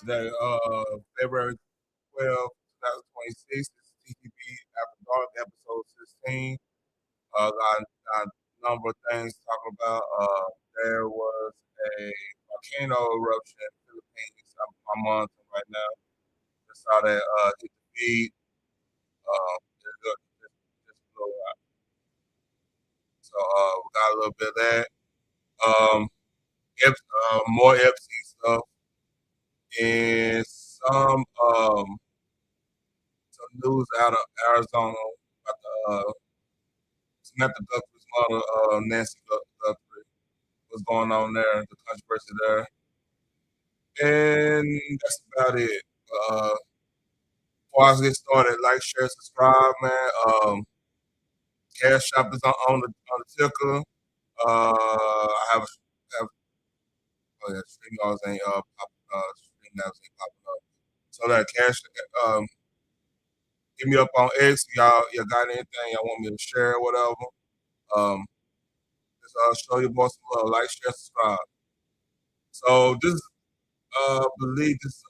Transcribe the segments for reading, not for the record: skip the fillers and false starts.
Today, February 12th, 2026. This is TTB After Dark, episode 16. Got a number of things to talk about. There was a volcano eruption in the Philippines. I'm monitoring right now. Just saw that hit the feed. Just blew out. So we got a little bit of that. Um, more Epstein stuff and some news out of Arizona about Samantha Guthrie's mother, Nancy Guthrie. What's going on there? The controversy there, and that's about it. Before I get started, like, share, subscribe, man. Cash Shop is on the ticker. I have oh yeah, stream laws ain't stream laws ain't popping up. So that cash, um, hit me up on X. Y'all got anything y'all want me to share or whatever? Um, just show your boy some love. Like, share, subscribe. So this, believe this,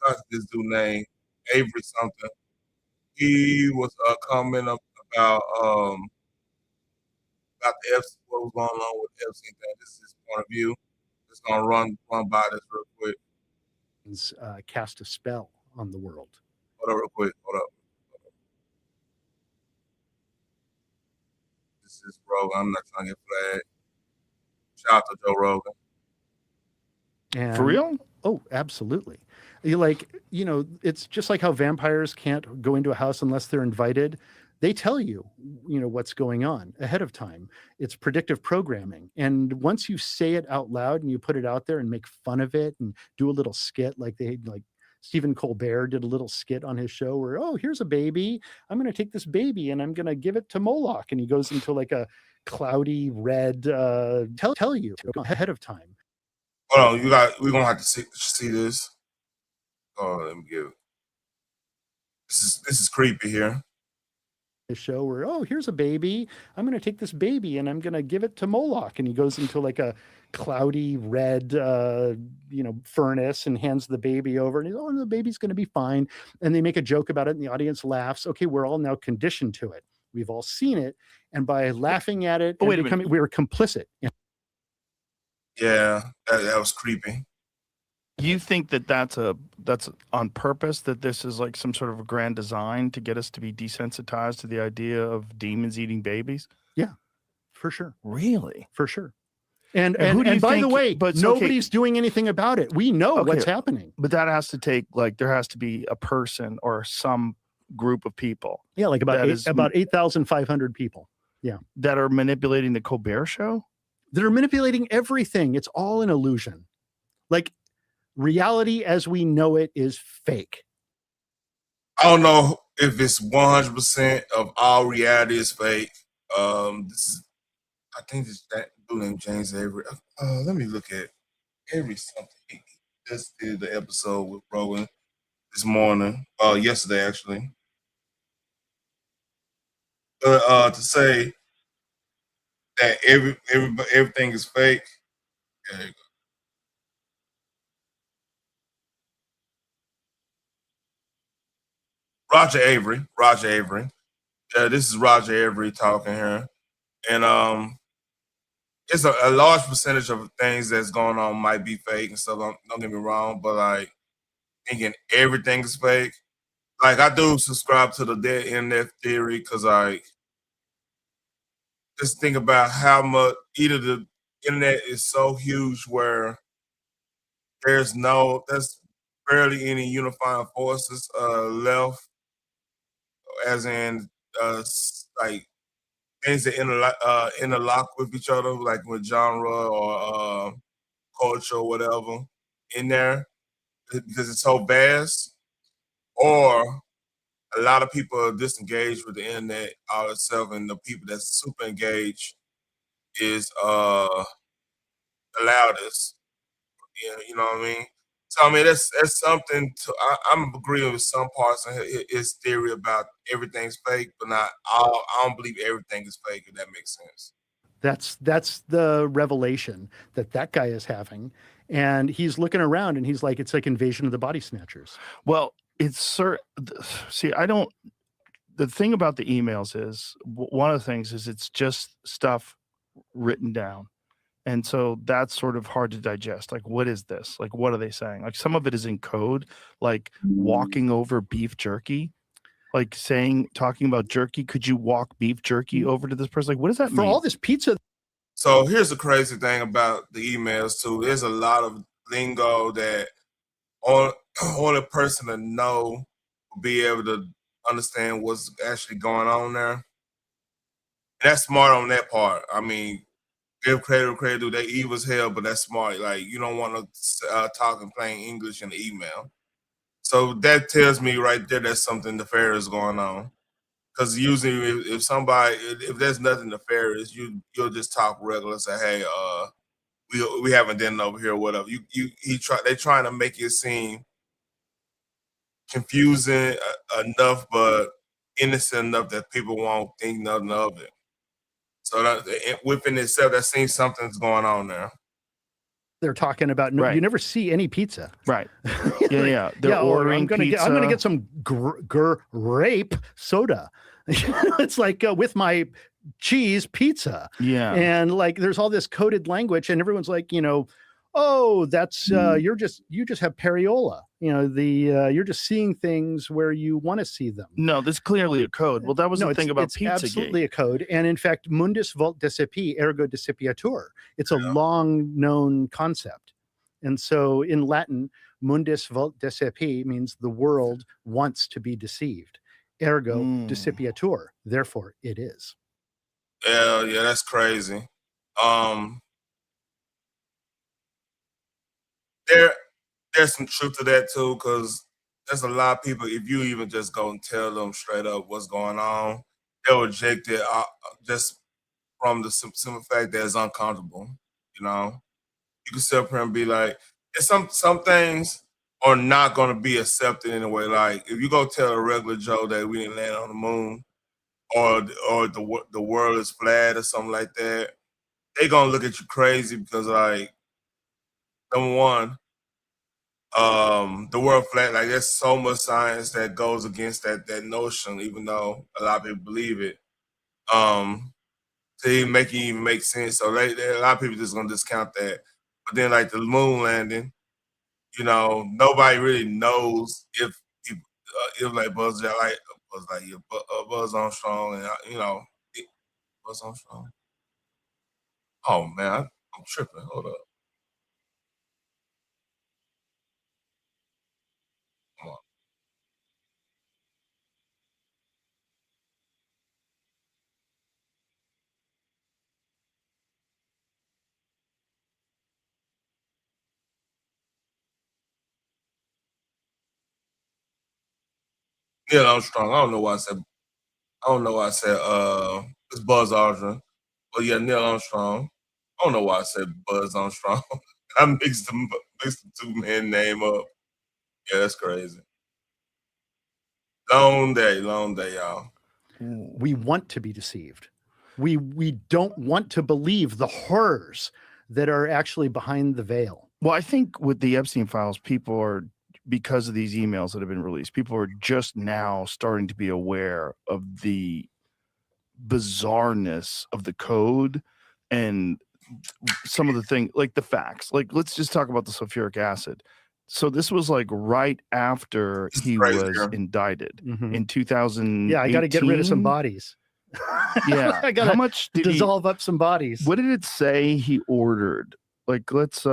got this dude named Avery something. He was commenting about the Epstein, what was going on with the Epstein thing. This is his point of view. Just gonna run by this real quick. Cast a spell on the world. Hold up, real quick. Hold up. This is Rogan. I'm not trying to get flagged. Shout out to Joe Rogan. And, for real? Oh, absolutely. It's just like how vampires can't go into a house unless they're invited. They tell you, what's going on ahead of time. It's predictive programming. And once you say it out loud and you put it out there and make fun of it and do a little skit like Stephen Colbert did a little skit on his show where, oh, here's a baby. I'm going to take this baby and I'm going to give it to Moloch. And he goes into like a cloudy red, tell you ahead of time. Hold on, we're going to have to see this. Oh, let me give it. This is creepy here. Show where, oh, here's a baby. I'm going to take this baby and I'm going to give it to Moloch. And he goes into like a cloudy red, furnace and hands the baby over. And he's, oh, the baby's going to be fine. And they make a joke about it and the audience laughs. Okay, we're all now conditioned to it. We've all seen it. And by laughing at it, we were complicit. Yeah, that was creepy. You think that's on purpose, that this is like some sort of a grand design to get us to be desensitized to the idea of demons eating babies? Yeah, for sure. Really? For sure. And who do you by think, the way, nobody's doing anything about it. We know what's happening. But that has to take, there has to be a person or some group of people. Yeah, like about 8,500 people. Yeah. That are manipulating the Colbert Show? They're manipulating everything. It's all an illusion. Like, reality as we know it is fake. I don't know if it's 100% of all reality is fake. I think it's that dude named James Avery. Let me look at Avery something. He just did the episode with Rowan this morning. Yesterday actually. But to say that everything is fake. There you go. Roger Avery. Yeah, this is Roger Avery talking here. And it's a large percentage of things that's going on might be fake and stuff. Don't get me wrong, but like thinking everything is fake. Like, I do subscribe to the dead internet theory because just think about how much either the internet is so huge where there's barely any unifying forces left, as in like things that interlock with each other, like with genre or culture or whatever in there, because it's so vast. Or a lot of people are disengaged with the internet all itself, and the people that's super engaged is the loudest. You know what I mean? So I mean that's something to. I'm agreeing with some parts of his theory about everything's fake, but not all. I don't believe everything is fake. If that makes sense. That's the revelation that guy is having. And he's looking around and he's like, it's like Invasion of the Body Snatchers. Well, see, I don't. The thing about the emails is one of the things is it's just stuff written down. And so that's sort of hard to digest. Like, what is this? Like, what are they saying? Like, some of it is in code, like walking over beef jerky, like talking about jerky. Could you walk beef jerky over to this person? Like, what does that mean? For all this pizza. So here's the crazy thing about the emails too. There's a lot of lingo that only person to know will be able to understand what's actually going on there. And that's smart on that part. I mean, give credit, they evil as hell, but that's smart. Like, you don't want to talk in plain English in the email. So that tells me right there that something nefarious going on. Because usually, if there's nothing nefarious, you'll just talk regular, say, hey, we haven't done it over here, or whatever. They're trying to make it seem confusing enough, but innocent enough that people won't think nothing of it. So that within itself, that seems something's going on there. They're talking about you never see any pizza, right? Yeah. They're ordering pizza. I'm gonna get some grape soda. It's like with my cheese pizza. Yeah. And like there's all this coded language, and everyone's like, oh, that's you just have pareola. You're just seeing things where you want to see them. No, this is clearly a code. Well, that was the thing about Pizzagate. It's absolutely a code. And in fact, mundus vult decepi, ergo decipiatur. It's a long known concept. And so in Latin, mundus vult decepi means the world wants to be deceived. Ergo decipiatur. Therefore, it is. Yeah, that's crazy. There's some truth to that too, because there's a lot of people, if you even just go and tell them straight up what's going on, they'll reject it just from the simple fact that it's uncomfortable. You can sit up here and be like, some things are not going to be accepted in a way. Like if you go tell a regular Joe that we didn't land on the moon, or the world is flat or something like that, they gonna look at you crazy because, like, number one, the world flat, like there's so much science that goes against that notion, even though a lot of people believe it. To even make sense. So a lot of people just gonna discount that. But then like the moon landing, nobody really knows if like Buzz Armstrong and Buzz Armstrong. Oh man, I'm tripping. Hold up. Come on. Neil Armstrong. I don't know why I said it's Buzz Aldrin. But yeah, Neil Armstrong. I don't know why I said Buzz Armstrong. I mixed the two men name up. Yeah, that's crazy. Long day, y'all. We want to be deceived. We don't want to believe the horrors that are actually behind the veil. Well, I think with the Epstein files, people are, because of these emails that have been released, people are just now starting to be aware of the bizarreness of the code and some of the things, like the facts. Like, let's just talk about the sulfuric acid. So this was like right after he was indicted in 2000. Yeah, I got to get rid of some bodies. Yeah, I got to dissolve up some bodies. What did it say he ordered? Like, let's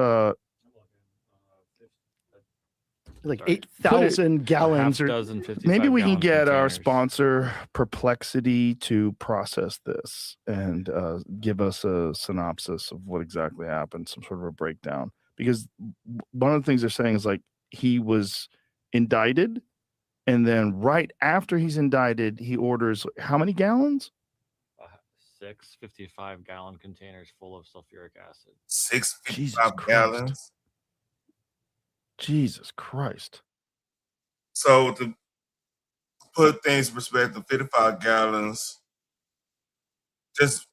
like 8,000 gallons, or maybe we can get our sponsor Perplexity to process this and give us a synopsis of what exactly happened, some sort of a breakdown. Because one of the things they're saying is like he was indicted, and then right after he's indicted, he orders how many gallons? 6 55-gallon containers full of sulfuric acid. 6 55 gallons. Jesus Christ. So to put things in perspective, 55 gallons, just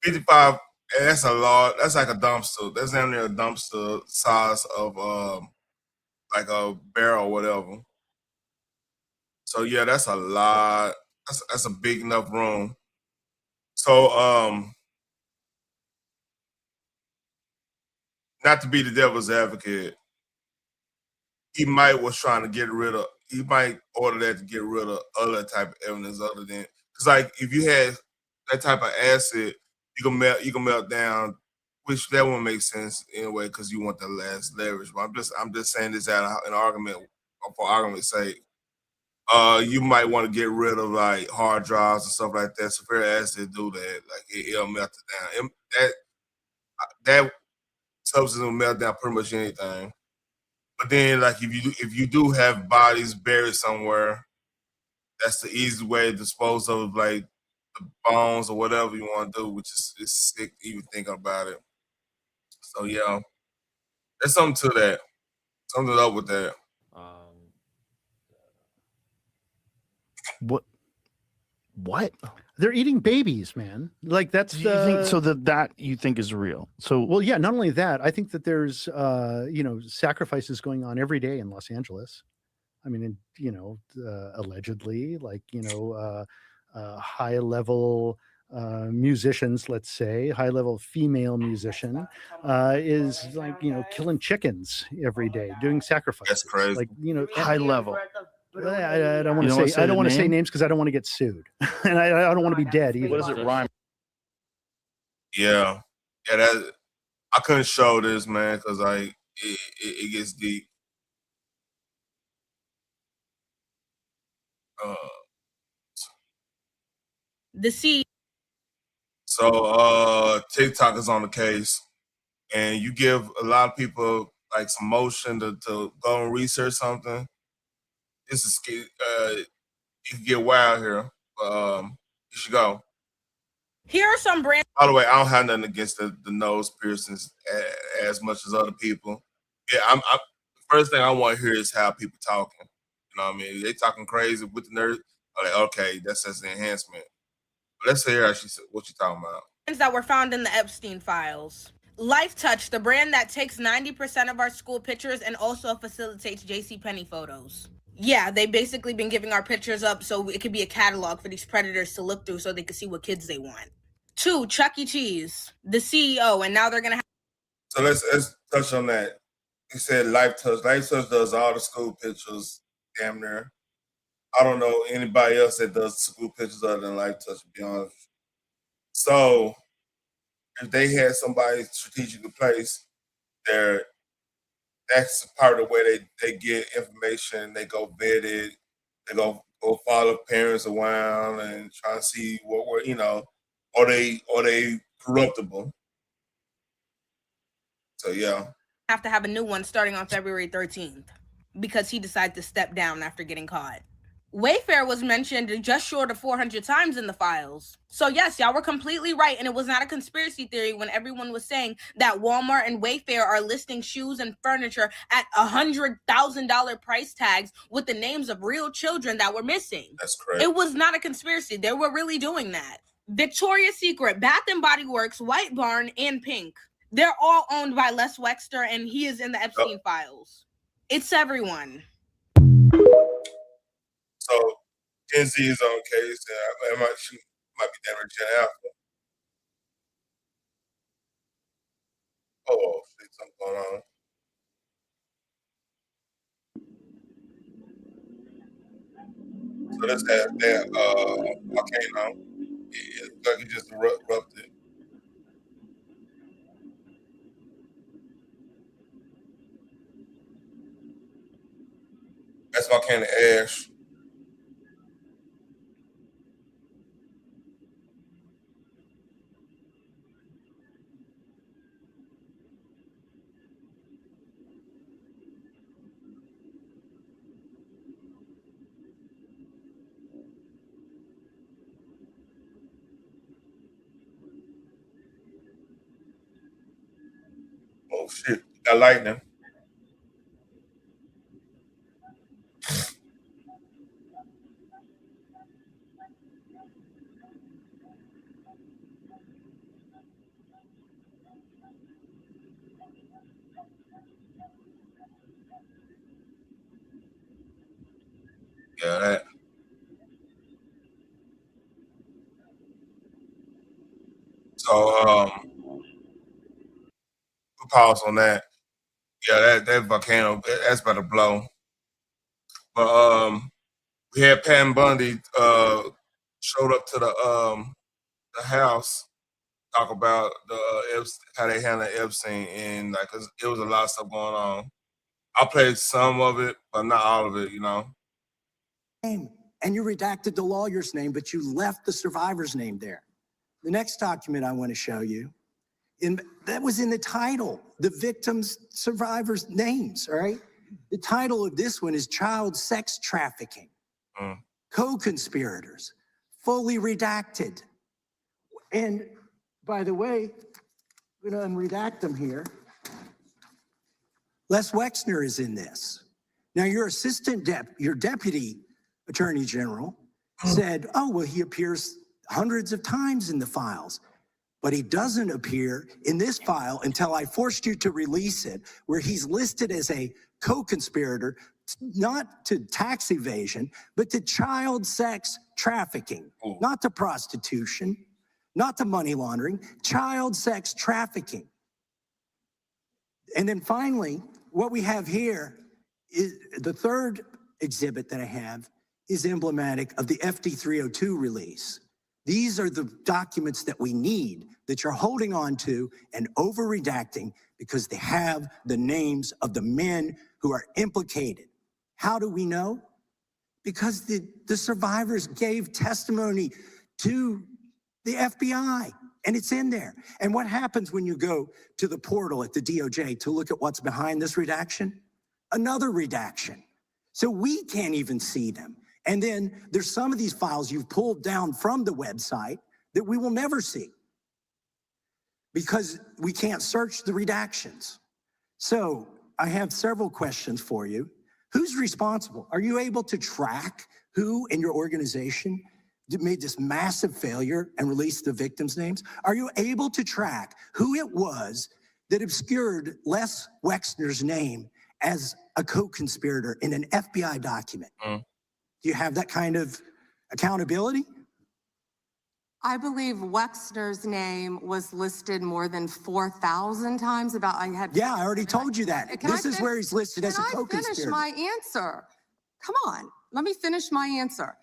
55. That's a lot. That's like a dumpster. That's down there a dumpster size of like a barrel or whatever. So yeah, that's a lot. That's a big enough room. So not to be the devil's advocate, he might order that to get rid of other type of evidence other than because like if you had that type of asset, you can melt down, which that won't make sense anyway because you want the last leverage. But I'm just saying this out of an argument for argument's sake. You might want to get rid of like hard drives and stuff like that. So fair asset do that, like it'll melt it down. That substance will melt down pretty much anything. But then, like if you do have bodies buried somewhere, that's the easy way to dispose of like the bones or whatever you want to do, which is sick even thinking about it. So yeah, there's something to that. Something up with that. What? They're eating babies, man. Like that's Do you think so that you think is real? So well, yeah. Not only that, I think that there's sacrifices going on every day in Los Angeles. I mean, allegedly, like high level musicians, let's say, high level female musician is like killing chickens every day, doing sacrifices. That's crazy. Like high level. I don't want You to don't say. I don't the want to say name? names because I don't want to get sued, and I don't want to be dead either. What does it rhyme? Yeah, that I couldn't show this, man, because like it gets deep. The sea. So TikTok is on the case, and you give a lot of people like some motion to go and research something. This is you can get wild here. You should go. Here are some brands. By the way, I don't have nothing against the nose piercings as much as other people. Yeah, I'm the first thing I want to hear is how people talking. You know what I mean? They talking crazy with the nerd. I'm like, okay, that's just an enhancement. But let's hear what you talking about. That were found in the Epstein files. Life Touch, the brand that takes 90% of our school pictures and also facilitates JCPenney photos. Yeah, they've basically been giving our pictures up so it could be a catalog for these predators to look through so they could see what kids they want. 2, Chuck E. Cheese, the CEO, and now they're going to have... So let's touch on that. He said Life Touch. Life Touch does all the school pictures, damn near. I don't know anybody else that does school pictures other than Life Touch, to be honest. So if they had somebody strategically placed there, that's part of the way they get information. They go vet it. They go follow parents around and try to see what were are they corruptible. So yeah, have to have a new one starting on February 13th because he decided to step down after getting caught. Wayfair was mentioned just short of 400 times in the files. So yes, y'all were completely right, and it was not a conspiracy theory when everyone was saying that Walmart and Wayfair are listing shoes and furniture at $100,000 price tags with the names of real children that were missing. That's correct. It was not a conspiracy. They were really doing that. Victoria's Secret, Bath & Body Works, White Barn, and Pink. They're all owned by Les Wexner, and he is in the Epstein files. It's everyone. So Gen Z is on case, and she might be damn Gen Alpha. Oh shit, something going on. So that's that volcano. It's like it just erupted. That's volcanic ash. Oh shit, got lightning. Yeah, that. So we'll pause on that. Yeah, that volcano, that's about to blow. But we had Pam Bundy showed up to the house, talk about how they handled Epstein, and like it was a lot of stuff going on. I played some of it, but not all of it, you know. And you redacted the lawyer's name, but you left the survivor's name there. The next document I want to show you, that was in the title, the victims' survivors' names, all right? The title of this one is Child Sex Trafficking. Co-conspirators, fully redacted. And by the way, I'm going to unredact them here. Les Wexner is in this. Now, your deputy attorney general said, oh, well, he appears hundreds of times in the files, but he doesn't appear in this file until I forced you to release it, where he's listed as a co-conspirator, not to tax evasion, but to child sex trafficking, not to prostitution, not to money laundering, child sex trafficking. And then finally, what we have here is the third exhibit that I have is emblematic of the FD 302 release. These are the documents that we need that you're holding on to and over redacting because they have the names of the men who are implicated. How do we know? Because the survivors gave testimony to the FBI, and it's in there. And what happens when you go to the portal at the DOJ to look at what's behind this redaction? Another redaction. So we can't even see them. And then there's some of these files you've pulled down from the website that we will never see because we can't search the redactions. So I have several questions for you. Who's responsible? Are you able to track who in your organization made this massive failure and released the victims' names? Are you able to track who it was that obscured Les Wexner's name as a co-conspirator in an FBI document? Do you have that kind of accountability? I believe Wexner's name was listed more than 4,000 times. Yeah, I already told you that. This is where he's listed as a co-conspirator. Finish my answer. Come on, let me finish my answer.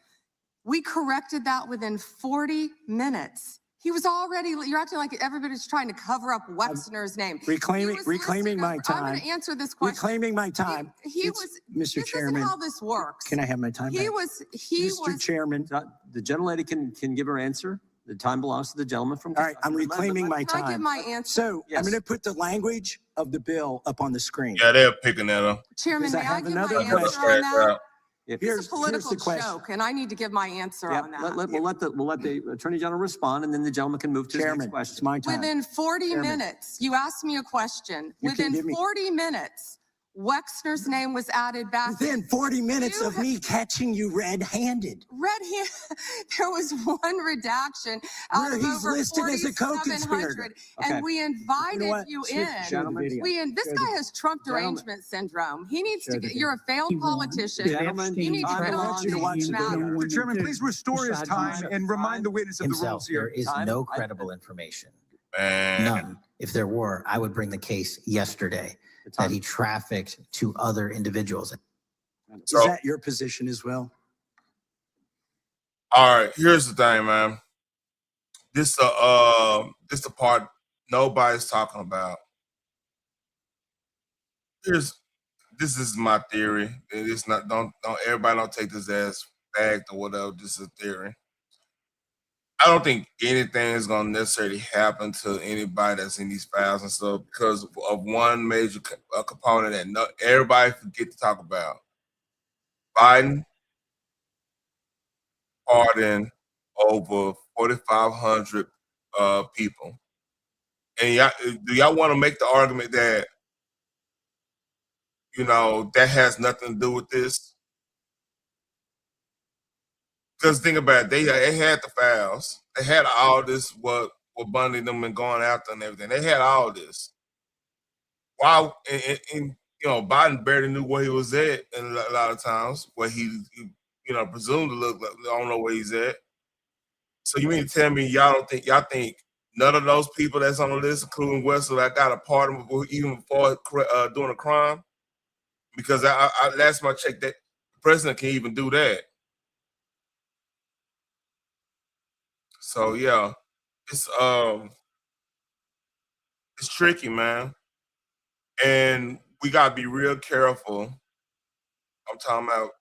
We corrected that within 40 minutes. He was already, you're acting like everybody's trying to cover up Wexner's name. Reclaiming my time. I'm going to answer this question. Reclaiming my time. He was, Mr. Chairman. This is how this works. Can I have my time back? Mr. Chairman. The gentlelady can give her answer. The time belongs to the gentleman from. All right, I'm reclaiming my Can I give time. my answer? So Yes. I'm going to put the language of the bill up on the screen. Yeah, they're picking that up. Chairman, Because I may I have give my another answer question. on that? If It's Here's a political the question. joke, and I need to give my answer yeah, on that. we'll let the attorney general respond, and then the gentleman can move to his next Chairman, question. it's my time. Within 40 Chairman. minutes, you asked me a question. You can Within give me- 40 minutes, Wexner's name was added back. Within 40 minutes You of have- me catching you red-handed. There was one redaction out Where of he's over listed as a 4,700, co-conspirator. Okay. and we invited what? you Show the in. video. This guy has Trump Gentlemen. derangement syndrome. He needs Show to the get, you're a failed politician. Gentlemen, You need to time get belongs on to to you to watch these the video. matters. Mr. Chairman, please restore his time and remind the witness of the himself. rules There here. is Time. no credible information. Man. None. If there were, I would bring the case yesterday that he trafficked to other individuals. Is So, that your position as well? all right, here's the thing, man. This the part nobody's talking about. This is my theory. It's not don't everybody don't take this as fact or whatever. This is a theory. I don't think anything is gonna necessarily happen to anybody that's in these files and stuff because of one major component that everybody forget to talk about. Biden pardoned over 4,500 people. And do y'all want to make the argument that, that has nothing to do with this? Because think about it, they had the files. They had all this, what Bundy and them been going after and everything. They had all this. Why? And Biden barely knew where he was at in a lot of times, where he presumed to look like. I don't know where he's at. So you mean to tell me y'all think none of those people that's on the list, including Wesley, that got a pardon even before doing a crime? Because I last time I checked, that the president can even do that. So yeah, it's tricky, man, and we gotta be real careful. I'm talking about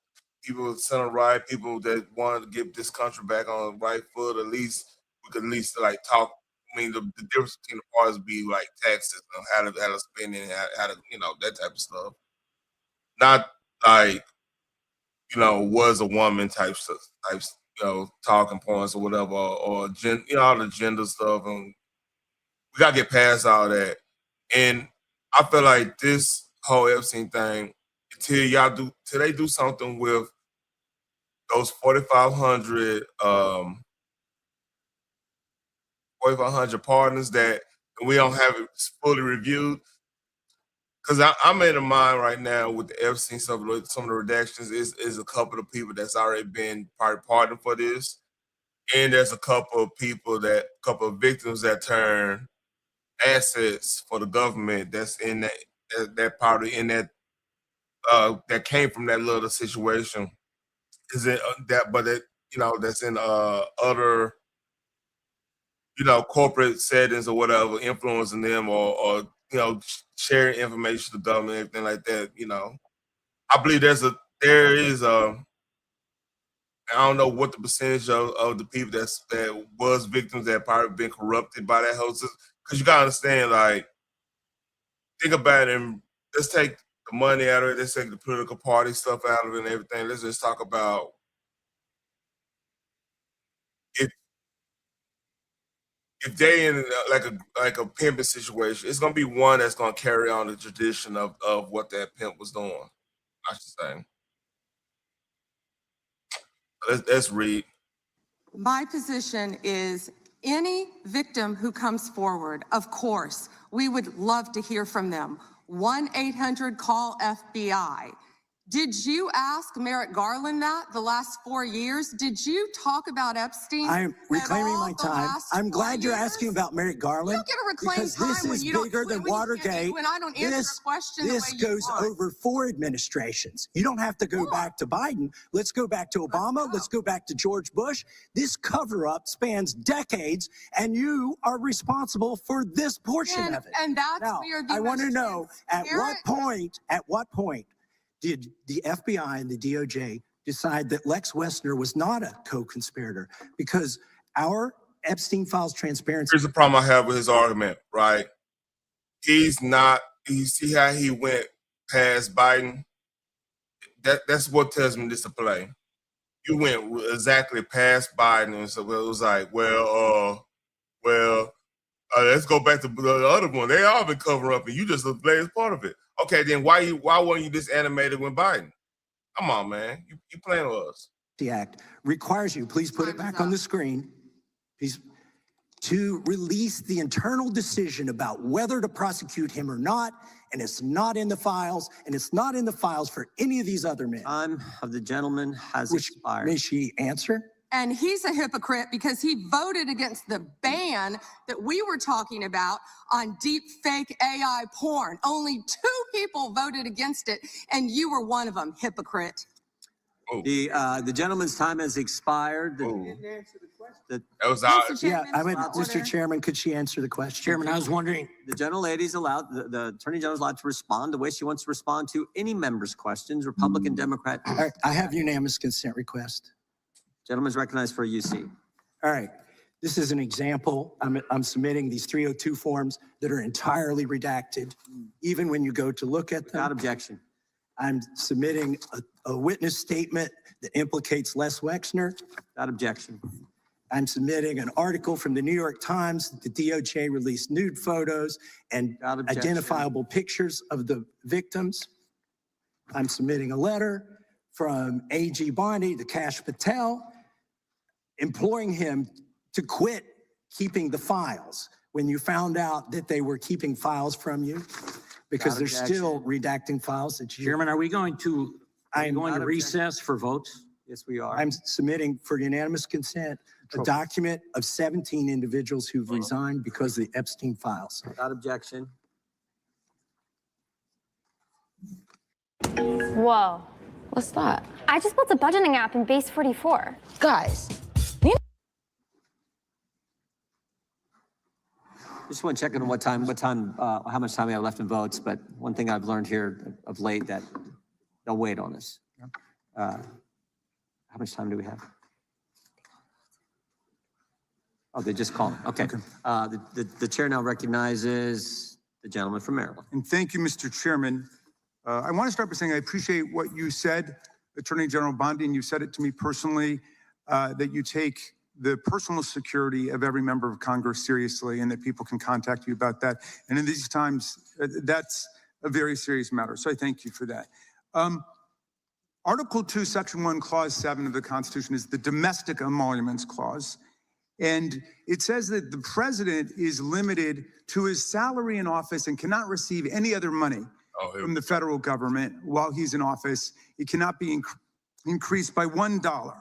people center right, people that want to get this country back on the right foot. At least we could at least like talk. I mean, the difference between the parties be like taxes and how to spend it, how to that type of stuff. Not like was a woman type stuff, talking points or whatever, or all the gender stuff, and we gotta get past all that. And I feel like this whole Epstein thing, till they do something with those 4,500 partners that we don't have it fully reviewed. Because I'm in a mind right now with the Epstein stuff, some of the redactions is a couple of people that's already been pardoned for this. And there's a couple of victims that turn assets for the government that's in that party in that that came from that little situation. Is it that? But it that's in other corporate settings or whatever, influencing them or sharing information to the government, everything like that. I believe there is I don't know what the percentage of the people that was victims that probably been corrupted by that whole system. Because you gotta understand, like, think about it, and let's take the money out of it, let's take the political party stuff out of it and everything. Let's just talk about if they in like a pimping situation, it's gonna be one that's gonna carry on the tradition of what that pimp was doing, I should say. Let's read. My position is any victim who comes forward, of course, we would love to hear from them. 1-800-CALL-FBI. Did you ask Merrick Garland that the last 4 years? Did you talk about Epstein? I'm reclaiming at all my the time. last I'm 4 glad you're years? asking about Merrick Garland. You get to reclaim because time this when is you don't- bigger than when you- Watergate. when I don't answer a question the this way you goes want. over 4 administrations. You don't have to go back to Biden. Let's go back to Obama. Let's go back to George Bush. This cover-up spans decades, and you are responsible for this portion of it. And that's Now, where the I want to most know at transparent- what point did the FBI and the DOJ decide that Lex Wessner was not a co-conspirator? Because our Epstein files transparency. Here's the problem I have with his argument, right? He's not. You see how he went past Biden? That's what tells me this to play. You went exactly past Biden, and so it was like, let's go back to the other one. They all been covering up, and you just play as part of it. Okay, then why weren't you this animated with Biden? Come on, man, you playing with us. The act requires you, please put it back on the screen, please, to release the internal decision about whether to prosecute him or not, and it's not in the files, and it's not in the files for any of these other men. Time of the gentleman has expired. May she answer? And he's a hypocrite because he voted against the ban that we were talking about on deep fake AI porn. Only 2 people voted against it, and you were one of them, hypocrite. The gentleman's time has expired. That was out. Yeah, Mr. Chairman, could she answer the question? Chairman, I was wondering, the gentlelady's allowed, the Attorney General's allowed to respond the way she wants to respond to any member's questions, Republican, Democrat. All right, I have unanimous consent request. Gentleman's recognized for a UC. All right, this is an example. I'm submitting these 302 forms that are entirely redacted, even when you go to look at them. Without objection. I'm submitting a witness statement that implicates Les Wexner. Without objection. I'm submitting an article from the New York Times that the DOJ released nude photos and identifiable pictures of the victims. I'm submitting a letter from A.G. Bondi to Kash Patel, imploring him to quit keeping the files when you found out that they were keeping files from you, because they're still redacting files that you. Chairman, are we going to recess for votes? Yes, we are. I'm submitting for unanimous consent a document of 17 individuals who've resigned because of the Epstein files. Without objection. Whoa. What's that? I just built a budgeting app in Base 44. Guys. Just want to check in on how much time we have left in votes. But one thing I've learned here of late that they'll wait on us. How much time do we have? Oh, they just called. Okay. The chair now recognizes the gentleman from Maryland. And thank you, Mr. Chairman. I want to start by saying I appreciate what you said, Attorney General Bondi, and you said it to me personally, that you take the personal security of every member of Congress seriously and that people can contact you about that. And in these times, that's a very serious matter. So I thank you for that. Article 2, Section 1, Clause 7 of the Constitution is the Domestic Emoluments Clause. And it says that the president is limited to his salary in office and cannot receive any other money from the federal government while he's in office. It cannot be increased by $1.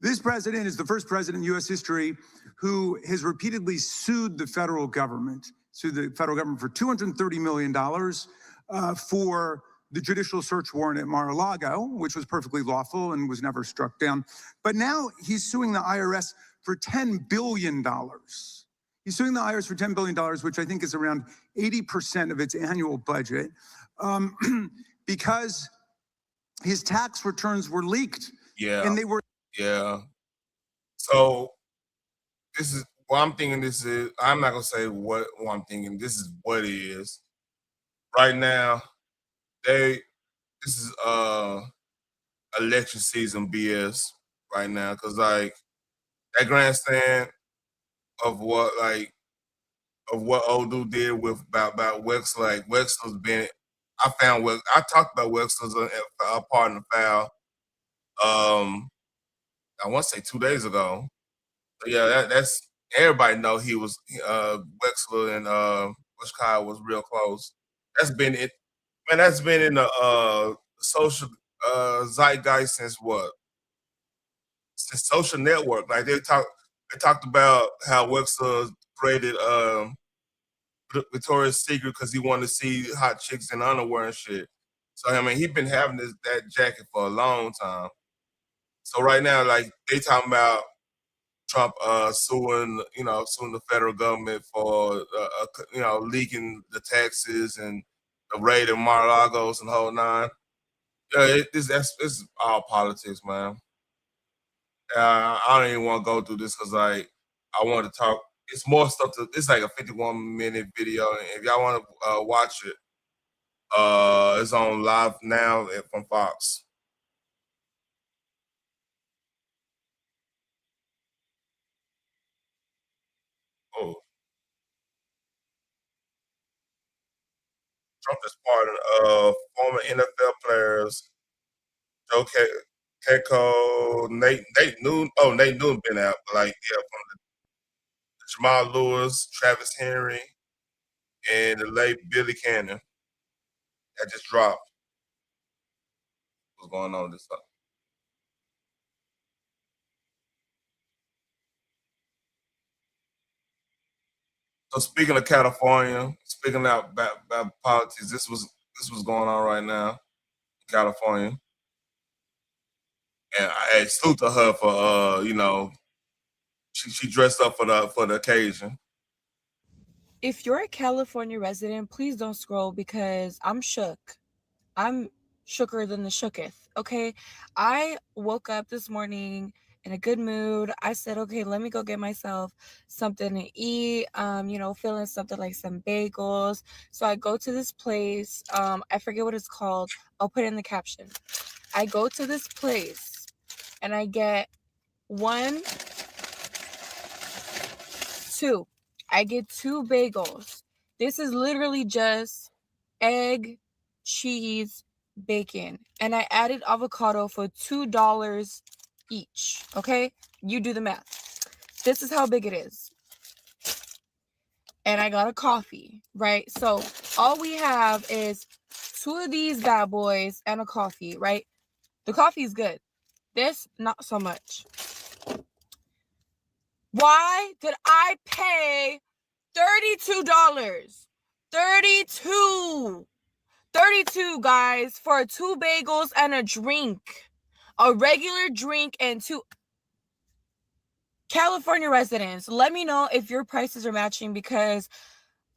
This president is the first president in U.S. history who has repeatedly sued the federal government for $230 million for the judicial search warrant at Mar-a-Lago, which was perfectly lawful and was never struck down. But now he's suing the IRS for $10 billion. He's suing the IRS for $10 billion, which I think is around 80% of its annual budget, because his tax returns were leaked. Yeah. And they were. Yeah. So this is what I'm thinking. I'm not going to say what I'm thinking. This is what it is. Right now, this is election season BS right now, because like that grandstand of what old dude did with about Wexler. Like Wexler's been, I talked about Wexler's part in the foul. I want to say 2 days ago. But yeah, that's everybody know he was Wexler and Kyle was real close. That's been it. Man, that's been in the social zeitgeist since what? Since Social Network. Like they talked about how Wexler created Victoria's Secret because he wanted to see hot chicks in underwear and shit. So I mean, he's been having that jacket for a long time. So right now, like they talking about Trump suing the federal government for leaking the taxes and the raid of Mar-a-Lagos and the whole nine. It's all politics, man. I don't even want to go through this because like I want to talk. It's more stuff. It's like a 51-minute video. And if y'all want to watch it, it's on live now from Fox. Oh. Trump is pardoned former NFL players Joe Keko, Nate Newton. Oh, Nate Newton been out. Like, yeah, from the Jamal Lewis, Travis Henry, and the late Billy Cannon. That just dropped. What's going on this time? So speaking of California, speaking out about politics, this was going on right now in California. And I salute to her for she dressed up for the occasion. If you're a California resident, please don't scroll because I'm shook. I'm shooker than the shooketh. Okay. I woke up this morning in a good mood. I said, okay, let me go get myself something to eat. Feeling something like some bagels. So I go to this place. I forget what it's called. I'll put it in the caption. I go to this place and I get I get two bagels. This is literally just egg, cheese, bacon. And I added avocado for $2 each. Okay? You do the math. This is how big it is. And I got a coffee, right? So all we have is two of these bad boys and a coffee, right? The coffee is good. This, not so much. Why did I pay $32? 32, guys, for 2 bagels and a drink. A regular drink and 2. California residents, let me know if your prices are matching, because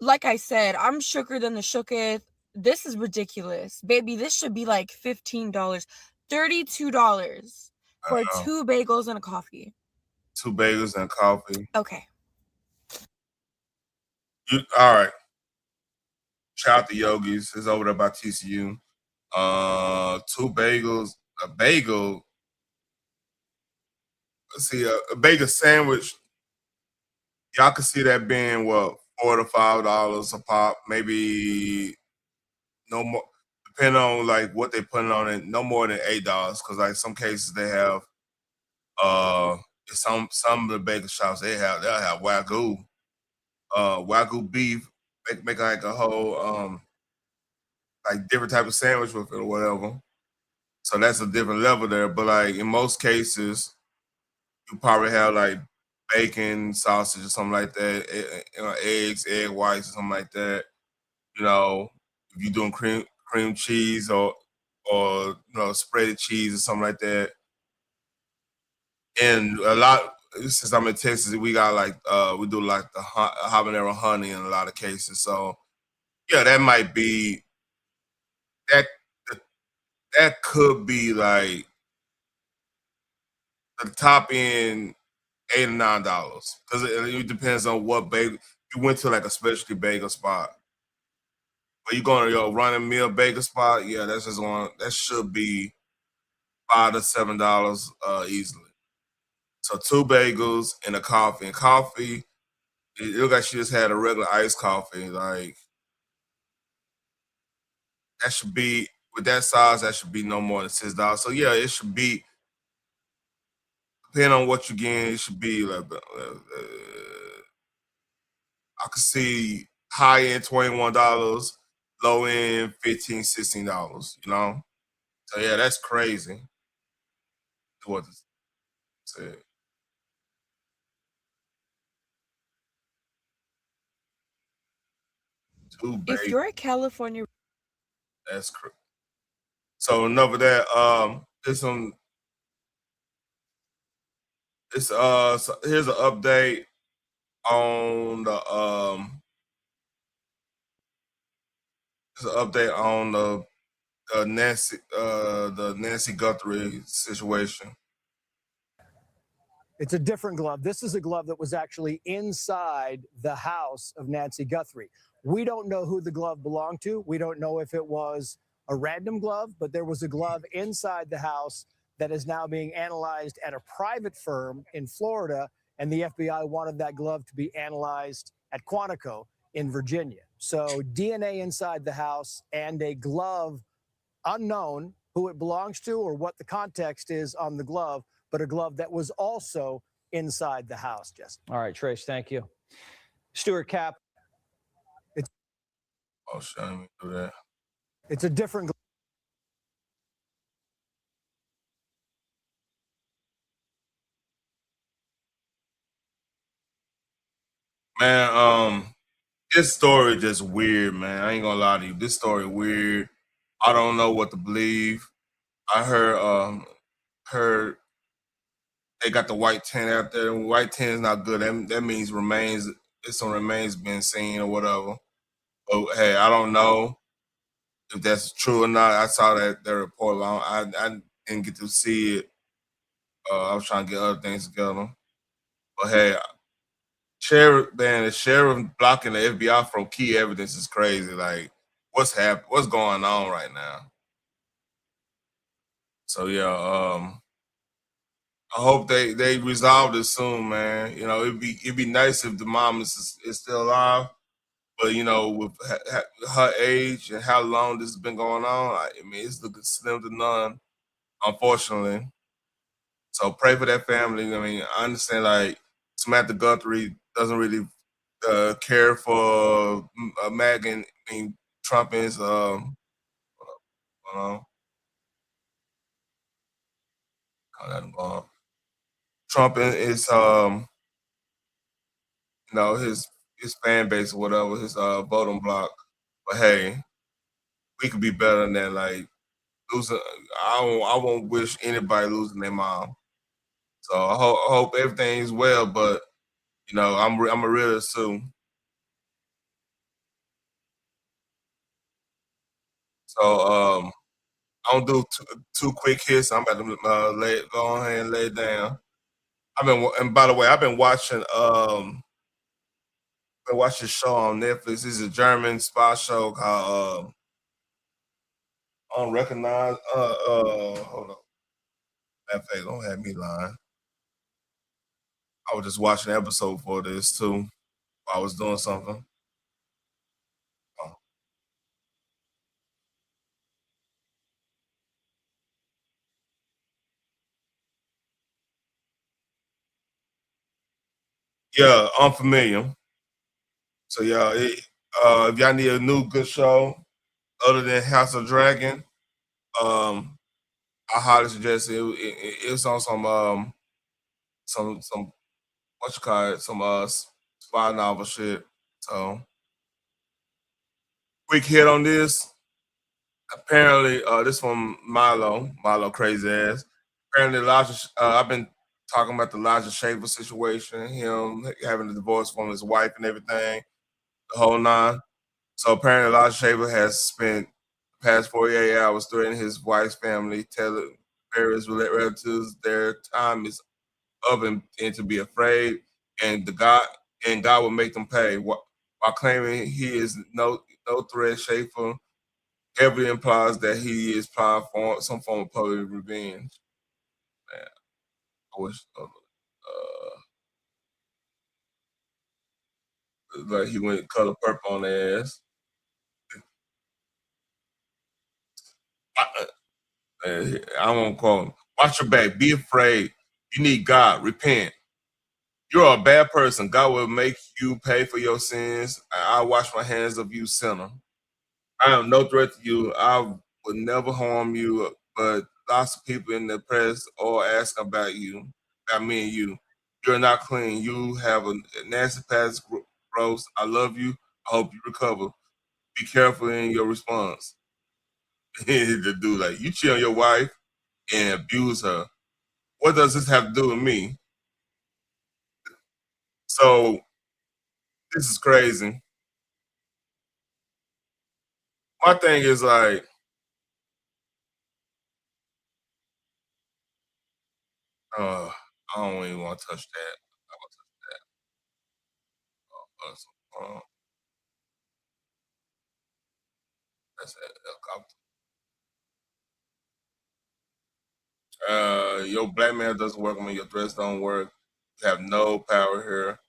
like I said, I'm shooker than the shooketh. This is ridiculous. Baby, this should be like $15. $32 for 2 bagels and a coffee. 2 bagels and coffee. Okay. All right. Shout out to Yogis. It's over there by TCU. 2 bagels, a bagel. Let's see, a bagel sandwich. Y'all can see that being what, $4 to $5 a pop, maybe no more, depending on like what they putting on it, no more than $8. Because like some cases they have, some of the bagel shops they'll have wagyu beef, make like a whole like different type of sandwich with it or whatever. So that's a different level there. But like in most cases, you probably have like bacon, sausage, or something like that, eggs, egg whites, or something like that. You know, if you're doing cream cheese or spreaded cheese or something like that. And a lot, since I'm in Texas, we got like we do like the habanero honey in a lot of cases. So yeah, that might be that. That could be like the top end $8 or $9 because it depends on what bagel. You went to like a specialty bagel spot, but you going to your run of meal bagel spot. Yeah, that's just on. That should be $5 to $7 easily. So 2 bagels and a coffee. And coffee, it look like she just had a regular iced coffee. Like that should be with that size. That should be no more than $6. So yeah, it should be. Depending on what you get, it should be like I could see high end $21, low end $15, $16. You know, so yeah, that's crazy. What to say? If you're a California, that's crazy. So enough of that. There's some. It's so here's an update on the There's an update on the Nancy Guthrie situation. It's a different glove. This is a glove that was actually inside the house of Nancy Guthrie. We don't know who the glove belonged to. We don't know if it was a random glove, but there was a glove inside the house that is now being analyzed at a private firm in Florida, and the FBI wanted that glove to be analyzed at Quantico in Virginia. So DNA inside the house and a glove unknown who it belongs to or what the context is on the glove, but a glove that was also inside the house, Jesse. All right, Trace, thank you. Stuart Cap. Oh, shut me do that. It's a different. Man, this story just weird, man. I ain't gonna lie to you. This story weird. I don't know what to believe. I heard they got the white tent out there. White tent is not good. That means remains. It's some remains being seen or whatever. But hey, I don't know if that's true or not. I saw that report. I didn't get to see it. I was trying to get other things together. But hey, the sheriff blocking the FBI from key evidence is crazy. Like, what's happening? What's going on right now? So yeah, I hope they resolve this soon, man. You know, it'd be nice if the mom is still alive, but you know, with her age and how long this has been going on, I mean, it's looking slim to none, unfortunately. So pray for that family. I mean, I understand like Samantha Guthrie doesn't really care for Megan. I mean, Trump is you know, Trump and his his fan base or whatever, his voting block. But hey, we could be better than that. Like losing, I won't wish anybody losing their mom. So I hope everything's well. But I'm a realist too. So I don't do two quick hits. I'm about to go ahead and lay it down. And by the way, I've been watching a show on Netflix. It's a German spy show called Unrecognized. Hold on, that face don't have me lying. I was just watching an episode for this too while I was doing something. Oh. Yeah, unfamiliar. So yeah, if y'all need a new good show other than House of Dragon, I highly suggest it. It's on some what you call it, some spy novel shit. So quick hit on this. Apparently, this from Milo crazy ass. Apparently, I've been talking about the Elijah Shaver situation, him having a divorce from his wife and everything, the whole nine. So apparently, Elijah Shaver has spent the past 48 hours threatening his wife's family, telling various relatives their time is up and to be afraid, and God will make them pay. While claiming he is no threat, Schaefer heavily implies that he is planning for some form of public revenge. Man, I wish like he went color purple on their ass. I won't call him. Watch your back. Be afraid. You need God. Repent. You're a bad person. God will make you pay for your sins. I wash my hands of you, sinner. I am no threat to you. I would never harm you, but lots of people in the press all ask about you, about me and you. You're not clean. You have a nasty past, gross. I love you. I hope you recover. Be careful in your response. The dude, like, you cheat on your wife and abuse her. What does this have to do with me? So this is crazy. My thing is like, I don't even want to touch that. I want to touch that. That's your blackmail doesn't work when your threats don't work. You have no power here.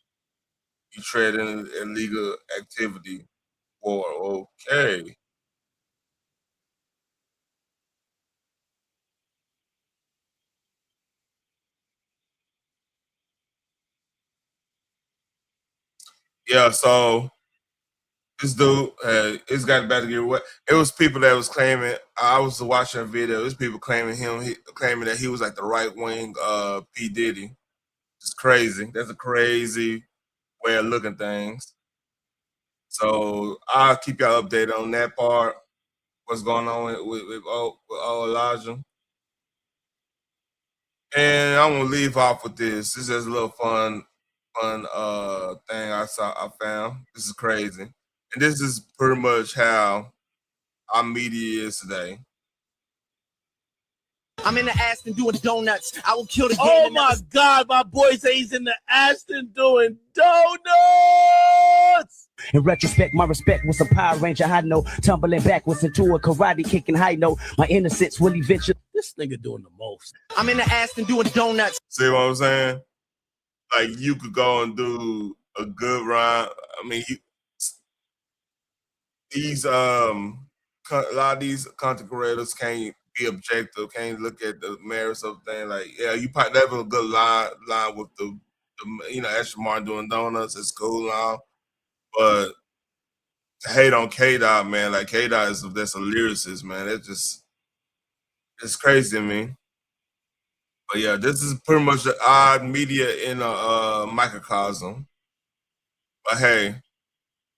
You trade in illegal activity for okay. Yeah, so this dude, it's got about to get what it was people that was claiming. I was watching a video. There's people claiming claiming that he was like the right wing P Diddy. It's crazy. That's a crazy way of looking things. So I'll keep y'all updated on that part. What's going on with Elijah? And I'm gonna leave off with this. This is a little fun thing I found. This is crazy. And this is pretty much how our media is today. I'm in the Aston doing donuts. I will kill the game. Oh my God, my boy says he's in the Aston doing donuts. In retrospect, my respect was a Power Ranger high note, tumbling backwards into a karate kicking high note. My innocence will eventually. This nigga doing the most. I'm in the Aston doing donuts. See what I'm saying? Like you could go and do a good rhyme. I mean, a lot of these content creators can't be objective, can't look at the merits of things. Like, yeah, you probably have a good line with the Ashley Martin doing donuts. It's cool now, but to hate on K Dot, man, like K Dot that's a lyricist, man. It's crazy to me. But yeah, this is pretty much the odd media in a microcosm. But hey,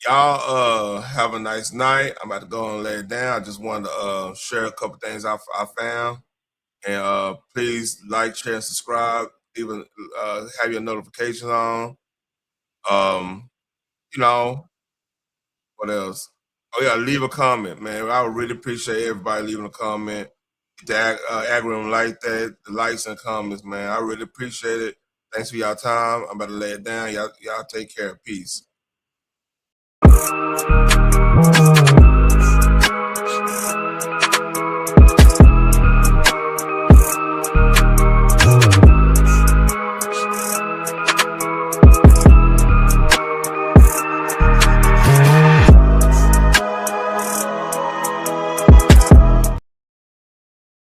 y'all have a nice night. I'm about to go and lay it down. I just wanted to share a couple things I found. And please like, share, and subscribe. Even have your notifications on. You know, what else? Oh yeah, leave a comment, man. I would really appreciate everybody leaving a comment. The algorithm like that, the likes and comments, man. I really appreciate it. Thanks for y'all time. I'm about to lay it down. Y'all take care. Peace.